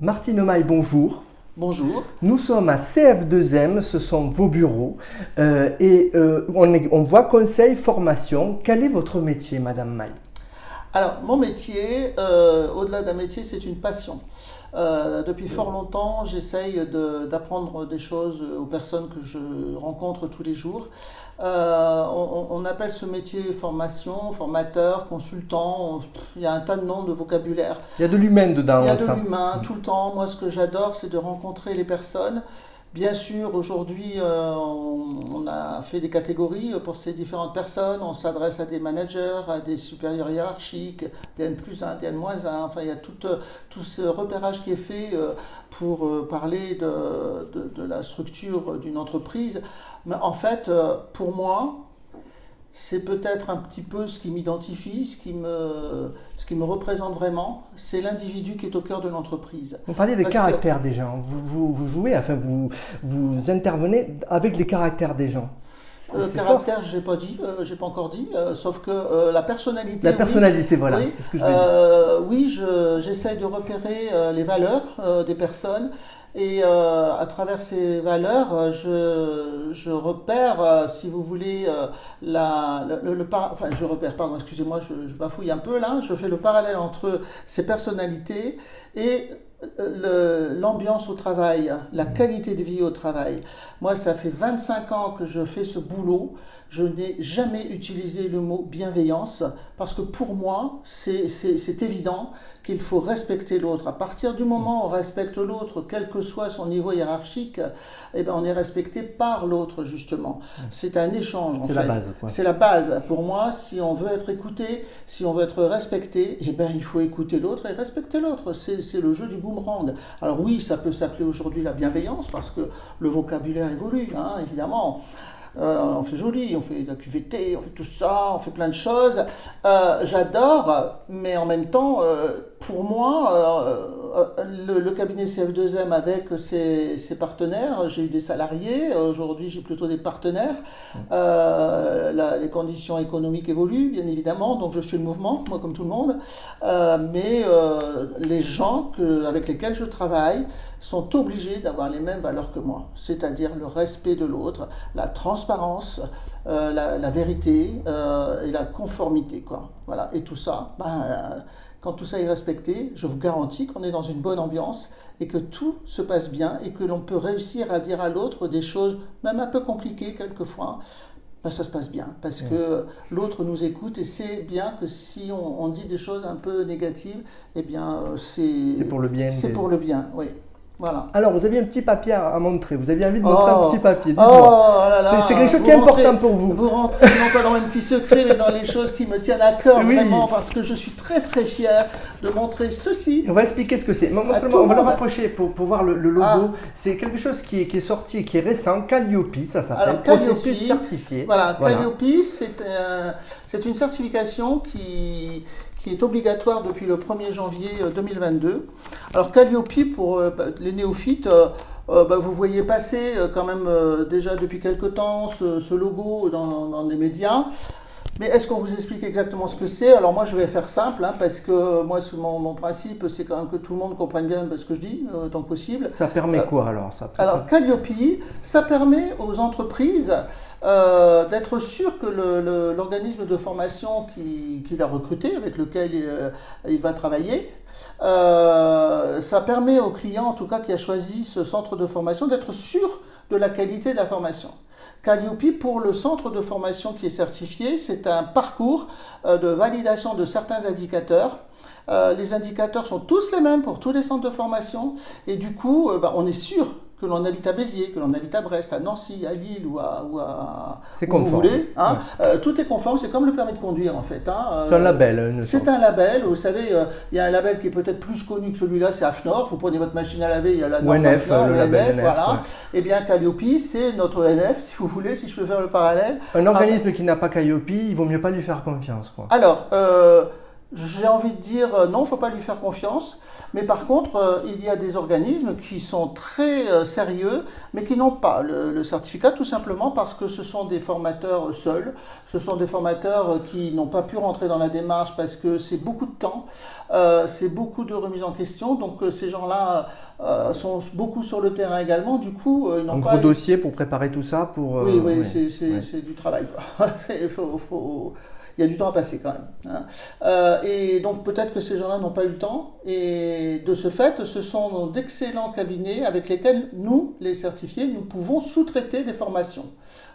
Martine Maille, bonjour. Bonjour. Nous sommes à CF2M, ce sont vos bureaux, on voit conseil, formation. Quel est votre métier, Madame Maille? Alors, mon métier, au-delà d'un métier, c'est une passion. Depuis fort longtemps, j'essaye d'apprendre des choses aux personnes que je rencontre tous les jours. On appelle ce métier formation, formateur, consultant, il y a un tas de noms de vocabulaire. Il y a de l'humain dedans. Il y a de l'humain tout le temps. Moi, ce que j'adore, c'est de rencontrer les personnes. Bien sûr, aujourd'hui, on a fait des catégories pour ces différentes personnes. On s'adresse à des managers, à des supérieurs hiérarchiques, des N+1, des N-1. Enfin, il y a tout ce repérage qui est fait pour parler de la structure d'une entreprise. Mais en fait, pour moi, c'est peut-être un petit peu ce qui m'identifie, ce qui me représente vraiment, c'est l'individu qui est au cœur de l'entreprise. Vous parlez des caractères des gens, vous jouez, enfin vous intervenez avec les caractères des gens. Le caractère, j'ai pas encore dit, sauf que la personnalité. La personnalité, oui, voilà, oui, c'est ce que je veux dire. Oui, j'essaye de repérer les valeurs des personnes. Et à travers ces valeurs, je repère, si vous voulez, enfin je repère, pardon, excusez-moi, je bafouille un peu là, je fais le parallèle entre ces personnalités et l'ambiance au travail, la qualité de vie au travail. Moi, ça fait 25 ans que je fais ce boulot. Je n'ai jamais utilisé le mot bienveillance parce que pour moi, c'est évident qu'il faut respecter l'autre. À partir du moment où on respecte l'autre, quel que soit son niveau hiérarchique, eh ben, on est respecté par l'autre, justement. C'est un échange, en fait. C'est la base, quoi. C'est la base. Pour moi, si on veut être écouté, si on veut être respecté, eh ben, il faut écouter l'autre et respecter l'autre. C'est le jeu du boomerang. Alors oui, ça peut s'appeler aujourd'hui la bienveillance parce que le vocabulaire évolue, hein, évidemment. On fait joli, on fait de la QVT, on fait tout ça, on fait plein de choses. J'adore, mais en même temps, pour moi, le cabinet CF2M avec ses partenaires, j'ai eu des salariés, aujourd'hui j'ai plutôt des partenaires. Les conditions économiques évoluent, bien évidemment, donc je suis le mouvement, moi comme tout le monde. Mais les gens avec lesquels je travaille sont obligés d'avoir les mêmes valeurs que moi, c'est-à-dire le respect de l'autre, la transparence, la vérité et la conformité, quoi. Voilà. Et tout ça, quand tout ça est respecté, je vous garantis qu'on est dans une bonne ambiance et que tout se passe bien et que l'on peut réussir à dire à l'autre des choses, même un peu compliquées quelquefois. Ça se passe bien, parce que l'autre nous écoute et sait bien que si on dit des choses un peu négatives, eh bien c'est pour le bien. C'est pour le bien, oui. Voilà. Alors, vous aviez un petit papier à montrer. Vous aviez envie de montrer un petit papier. C'est quelque chose qui est important pour vous. Vous rentrez non pas dans mes petits secrets, mais dans les choses qui me tiennent à cœur, vraiment, parce que je suis très très fier de montrer ceci. On va expliquer ce que c'est. On va le rapprocher pour voir le logo. C'est quelque chose qui est sorti, qui est récent. Calliope, ça s'appelle. Processus certifié. Voilà. Calliope, c'est une certification qui est obligatoire depuis le 1er janvier 2022. Alors Calliope, pour les néophytes, vous voyez passer quand même déjà depuis quelque temps ce logo dans les médias. Mais est-ce qu'on vous explique exactement ce que c'est? Alors moi je vais faire simple, hein, parce que moi mon principe c'est quand même que tout le monde comprenne bien ce que je dis, autant que possible. Ça permet quoi alors Alors Calliope, ça permet aux entreprises d'être sûr que l'organisme de formation qu'il a recruté, avec lequel il va travailler, ça permet au client, en tout cas qui a choisi ce centre de formation, d'être sûr de la qualité de la formation. Calliope, pour le centre de formation qui est certifié, c'est un parcours de validation de certains indicateurs. Les indicateurs sont tous les mêmes pour tous les centres de formation et du coup, on est sûr que l'on habite à Béziers, que l'on habite à Brest, à Nancy, à Lille ou à c'est conforme. Vous voulez, hein. Tout est conforme, c'est comme le permis de conduire en fait. Hein. C'est un label. C'est un label, vous savez, il y a un label qui est peut-être plus connu que celui-là, c'est AFNOR. Vous prenez votre machine à laver, il y a la norme NF, AFNOR, le label NF, voilà. Ouais. Eh bien Calliope, c'est notre NF, si vous voulez, si je peux faire le parallèle. Un organisme qui n'a pas Calliope, il vaut mieux pas lui faire confiance, quoi. Alors, J'ai envie de dire non, il ne faut pas lui faire confiance. Mais par contre, il y a des organismes qui sont très sérieux, mais qui n'ont pas le certificat, tout simplement parce que ce sont des formateurs seuls. Ce sont des formateurs qui n'ont pas pu rentrer dans la démarche parce que c'est beaucoup de temps, c'est beaucoup de remise en question. Donc ces gens-là sont beaucoup sur le terrain également. Du coup, ils n'ont Un pas... gros dossier pour préparer tout ça pour, Oui, oui, ouais, ouais. c'est du travail, quoi. Il y a du temps à passer quand même, hein. Et donc peut-être que ces gens-là n'ont pas eu le temps. Et de ce fait, ce sont d'excellents cabinets avec lesquels nous, les certifiés, nous pouvons sous-traiter des formations.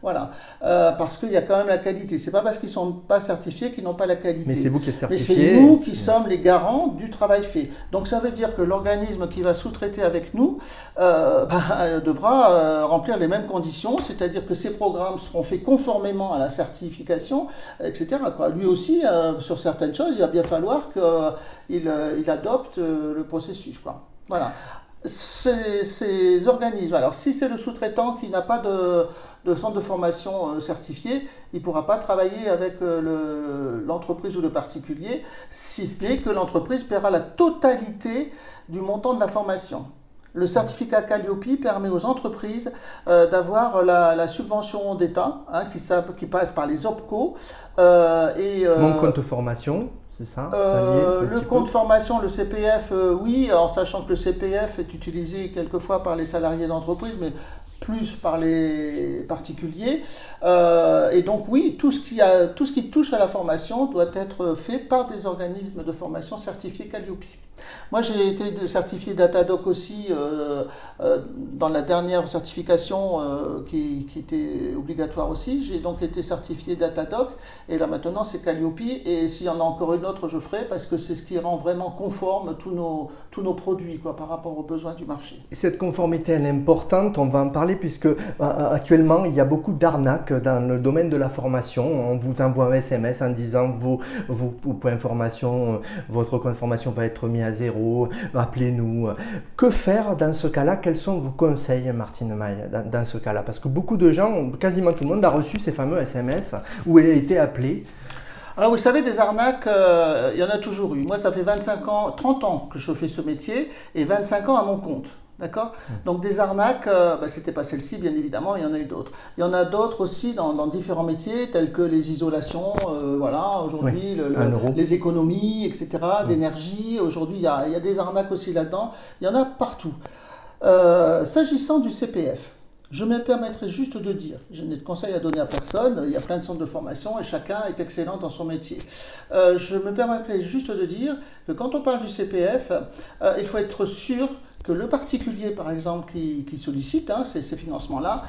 Voilà, parce qu'il y a quand même la qualité. C'est pas parce qu'ils sont pas certifiés qu'ils n'ont pas la qualité. Mais c'est vous qui êtes Mais certifié. c'est nous qui sommes les garants du travail fait. Donc ça veut dire que l'organisme qui va sous-traiter avec nous devra remplir les mêmes conditions, c'est-à-dire que ces programmes seront faits conformément à la certification, etc., quoi. Lui aussi, sur certaines choses, il va bien falloir qu'il adopte le processus, quoi. Voilà. Ces organismes, alors si c'est le sous-traitant qui n'a pas de centre de formation certifié, il ne pourra pas travailler avec l'entreprise ou le particulier, si ce n'est que l'entreprise paiera la totalité du montant de la formation. Le certificat Calliope permet aux entreprises d'avoir la subvention d'État, hein, qui passe par les OPCO. Mon compte formation, c'est ça, le compte formation, le CPF, oui, en sachant que le CPF est utilisé quelquefois par les salariés d'entreprise, mais plus par les particuliers. Et donc oui, tout ce qui touche à la formation doit être fait par des organismes de formation certifiés Calliope. Moi, j'ai été certifié Datadoc aussi dans la dernière certification qui était obligatoire aussi. J'ai donc été certifié Datadoc et là maintenant c'est Calliope. Et s'il y en a encore une autre, je ferai parce que c'est ce qui rend vraiment conforme tous nos produits, quoi, par rapport aux besoins du marché. Et cette conformité, elle est importante, on va en parler puisque actuellement, il y a beaucoup d'arnaques dans le domaine de la formation. On vous envoie un SMS en disant vos points de formation, votre compte formation va être mis à zéro, appelez-nous. Que faire dans ce cas-là? Quels sont vos conseils, Martine Maille, dans ce cas-là? Parce que beaucoup de gens, quasiment tout le monde a reçu ces fameux SMS où il a été appelé. Alors vous savez, des arnaques, il y en a toujours eu. Moi, ça fait 25 ans, 30 ans que je fais ce métier et 25 ans à mon compte. D'accord? Donc des arnaques, c'était pas celle-ci bien évidemment, il y en a eu d'autres. Il y en a d'autres aussi dans différents métiers tels que les isolations, voilà, aujourd'hui les économies, etc., d'énergie. Aujourd'hui il y a des arnaques aussi là-dedans, il y en a partout. S'agissant du CPF, je me permettrai juste de dire, je n'ai de conseils à donner à personne, il y a plein de centres de formation et chacun est excellent dans son métier. Je me permettrai juste de dire que quand on parle du CPF, il faut être sûr que le particulier, par exemple, qui sollicite ces financements-là,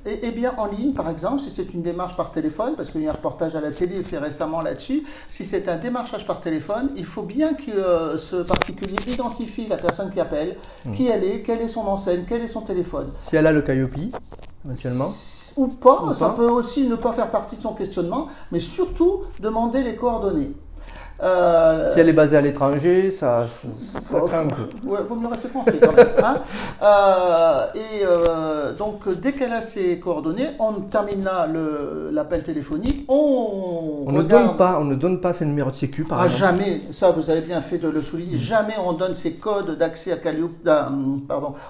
est bien en ligne, par exemple, si c'est une démarche par téléphone, parce qu'il y a un reportage à la télé fait récemment là-dessus, si c'est un démarchage par téléphone, il faut bien que ce particulier identifie la personne qui appelle, qui elle est, quelle est son enseigne, quel est son téléphone. Si elle a le Calliope, éventuellement. Ou pas, ça peut aussi ne pas faire partie de son questionnement, mais surtout demander les coordonnées. Si elle est basée à l'étranger, ça craint un peu. Ouais, vaut mieux rester français quand même. Hein. Donc, dès qu'elle a ses coordonnées, on termine là l'appel téléphonique. On ne donne pas ses numéros de sécu, par exemple. Jamais, ça vous avez bien fait de le souligner, jamais on donne ses codes d'accès à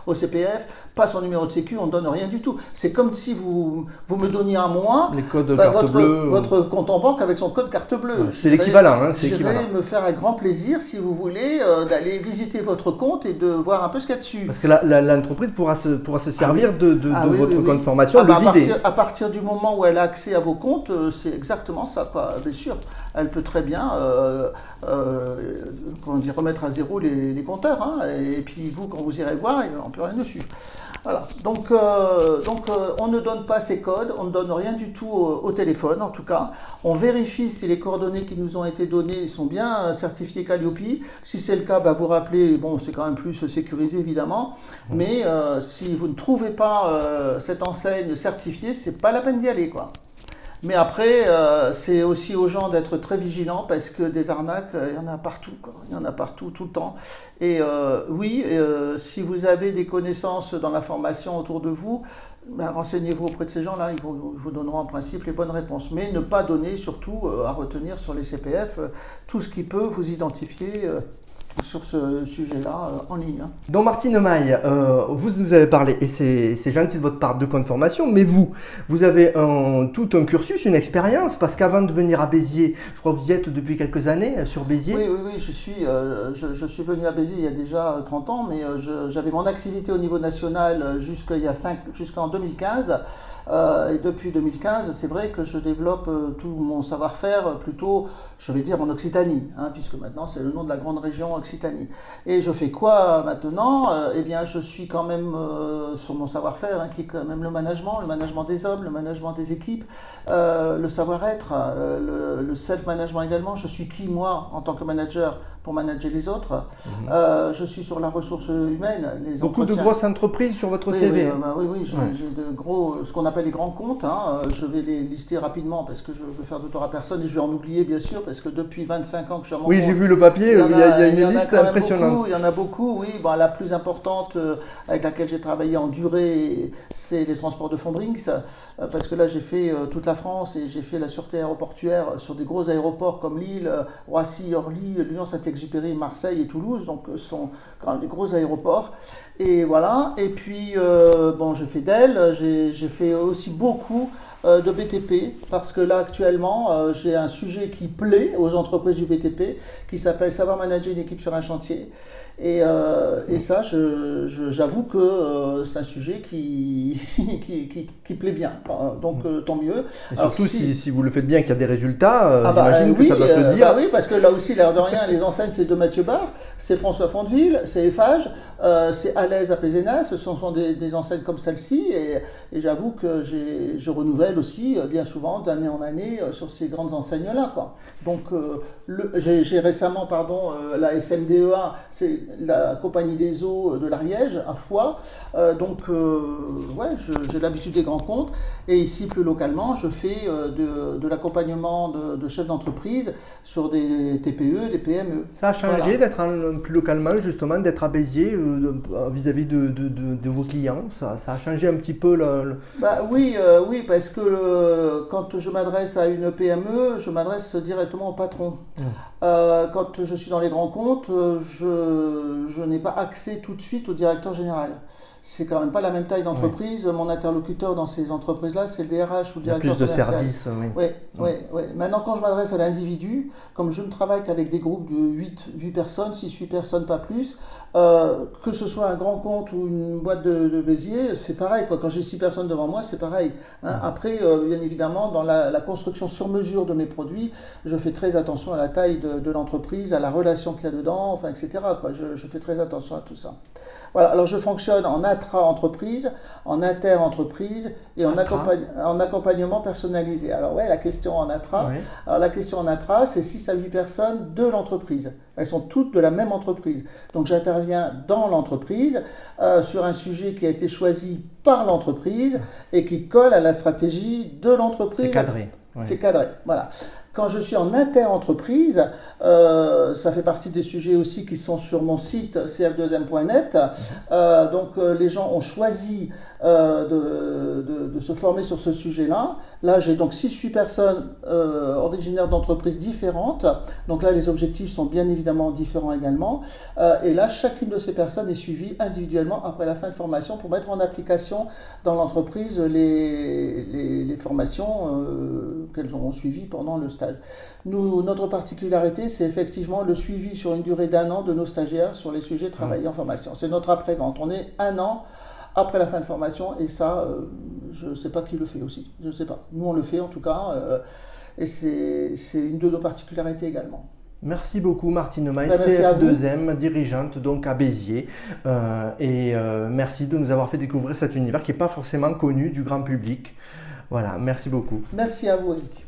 au CPF, pas son numéro de sécu, on ne donne rien du tout. C'est comme si vous me donniez à moi les codes carte bleue, votre compte en banque avec son code carte bleue. C'est l'équivalent. Hein, je vais me faire un grand plaisir, si vous voulez, d'aller visiter votre compte et de voir un peu ce qu'il y a dessus. Parce que l'entreprise pourra se servir de votre compte formation, le vider. À partir du moment où elle a accès à vos comptes, c'est exactement ça, quoi. Bien sûr, elle peut très bien remettre à zéro les compteurs. Hein, et puis vous, quand vous irez voir, il n'y aura plus rien dessus. Voilà. Donc, on ne donne pas ces codes, on ne donne rien du tout au téléphone, en tout cas. On vérifie si les coordonnées qui nous ont été données sont bien certifiées Calliope. Si c'est le cas, vous rappelez, bon, c'est quand même plus sécurisé évidemment, mais si vous ne trouvez pas cette enseigne certifiée, c'est pas la peine d'y aller, quoi. Mais après, c'est aussi aux gens d'être très vigilants parce que des arnaques, il y en a partout, quoi. Il y en a partout, tout le temps. Et oui, si vous avez des connaissances dans la formation autour de vous, ben, renseignez-vous auprès de ces gens-là, ils vous donneront en principe les bonnes réponses. Mais ne pas donner, surtout à retenir sur les CPF, tout ce qui peut vous identifier sur ce sujet-là en ligne. Donc Martine Maille, vous nous avez parlé, et c'est gentil de votre part, de compte formation, mais vous avez tout un cursus, une expérience, parce qu'avant de venir à Béziers, je crois que vous y êtes depuis quelques années sur Béziers. Oui, je suis venu à Béziers il y a déjà 30 ans, mais j'avais mon activité au niveau national jusqu'en 2015. Et depuis 2015, c'est vrai que je développe tout mon savoir-faire plutôt, je vais dire, en Occitanie, hein, puisque maintenant c'est le nom de la grande région Occitanie. Et je fais quoi maintenant? Eh bien, je suis quand même sur mon savoir-faire, hein, qui est quand même le management des hommes, le management des équipes, le savoir-être, le self-management également. Je suis qui, moi, en tant que manager, pour manager les autres. Je suis sur la ressource humaine, les Beaucoup de grosses entreprises sur votre CV. Oui, j'ai de gros, ce qu'on appelle les grands comptes. Hein. Je vais les lister rapidement parce que je veux faire de tort à personne et je vais en oublier bien sûr parce que depuis 25 ans que je suis à mon compte. Oui, j'ai vu le papier, il y a une liste impressionnante. Il y en a beaucoup, oui. Bon, la plus importante avec laquelle j'ai travaillé en durée, c'est les transports de Fondrings, parce que là j'ai fait toute la France et j'ai fait la sûreté aéroportuaire sur des gros aéroports comme Lille, Roissy, Orly, Lyon, Saint-Exupéry, Marseille et Toulouse, donc ce sont quand même des gros aéroports. Et voilà, et puis j'ai fait Dell, j'ai fait aussi beaucoup de BTP, parce que là actuellement j'ai un sujet qui plaît aux entreprises du BTP, qui s'appelle savoir manager une équipe sur un chantier. Et ça, j'avoue que c'est un sujet qui plaît bien. Donc tant mieux. Et alors, surtout si vous le faites bien, qu'il y a des résultats, j'imagine que ça doit se dire. Oui, parce que là aussi, l'air de rien, les enseignes, c'est de Mathieu Barre, c'est François Fonteville, c'est Eiffage, c'est Alaise à Pézénas, ce sont des enseignes comme celle-ci. Et j'avoue que je renouvelle aussi bien souvent, d'année en année, sur ces grandes enseignes-là, quoi. Donc j'ai récemment, la SMDEA, c'est la compagnie des eaux de l'Ariège à Foix. J'ai l'habitude des grands comptes. Et ici, plus localement, je fais de l'accompagnement de chefs d'entreprise sur des TPE, des PME. Ça a changé d'être plus localement, justement, d'être à Béziers vis-à-vis de vos clients. Ça a changé un petit peu Oui, parce que quand je m'adresse à une PME, je m'adresse directement au patron. Quand je suis dans les grands comptes, je n'ai pas accès tout de suite au directeur général. C'est quand même pas la même taille d'entreprise. Mon interlocuteur dans ces entreprises-là, c'est le DRH ou le directeur commercial. Il y a plus de services, oui. Maintenant, quand je m'adresse à l'individu, comme je ne travaille qu'avec des groupes de 8 personnes, 6-8 personnes, pas plus, que ce soit un grand compte ou une boîte de Béziers, c'est pareil, quoi. Quand j'ai 6 personnes devant moi, c'est pareil. Hein. Après, bien évidemment, dans la construction sur mesure de mes produits, je fais très attention à la taille de l'entreprise, à la relation qu'il y a dedans, enfin, etc., quoi. Je fais très attention à tout ça. Voilà, alors je fonctionne en intra-entreprise, en inter-entreprise et en accompagnement personnalisé. Alors la question en intra, alors la question en intra, c'est 6 à 8 personnes de l'entreprise. Elles sont toutes de la même entreprise. Donc j'interviens dans l'entreprise sur un sujet qui a été choisi par l'entreprise et qui colle à la stratégie de l'entreprise. C'est cadré. C'est cadré, voilà. Quand je suis en inter-entreprise, ça fait partie des sujets aussi qui sont sur mon site cf2m.net. Donc les gens ont choisi de se former sur ce sujet-là. Là, j'ai donc 6-8 personnes originaires d'entreprises différentes. Donc là, les objectifs sont bien évidemment différents également. Et là, chacune de ces personnes est suivie individuellement après la fin de formation pour mettre en application dans l'entreprise les formations qu'elles auront suivies pendant le stage. Notre particularité, c'est effectivement le suivi sur une durée d'1 an de nos stagiaires sur les sujets travaillés en formation. C'est notre après-vente. On est 1 an après la fin de formation et ça, je ne sais pas qui le fait aussi. Je ne sais pas. Nous, on le fait en tout cas et c'est une de nos particularités également. Merci beaucoup Martine Maille, CF2M, dirigeante donc à Béziers. Merci de nous avoir fait découvrir cet univers qui n'est pas forcément connu du grand public. Voilà, merci beaucoup. Merci à vous, Eric.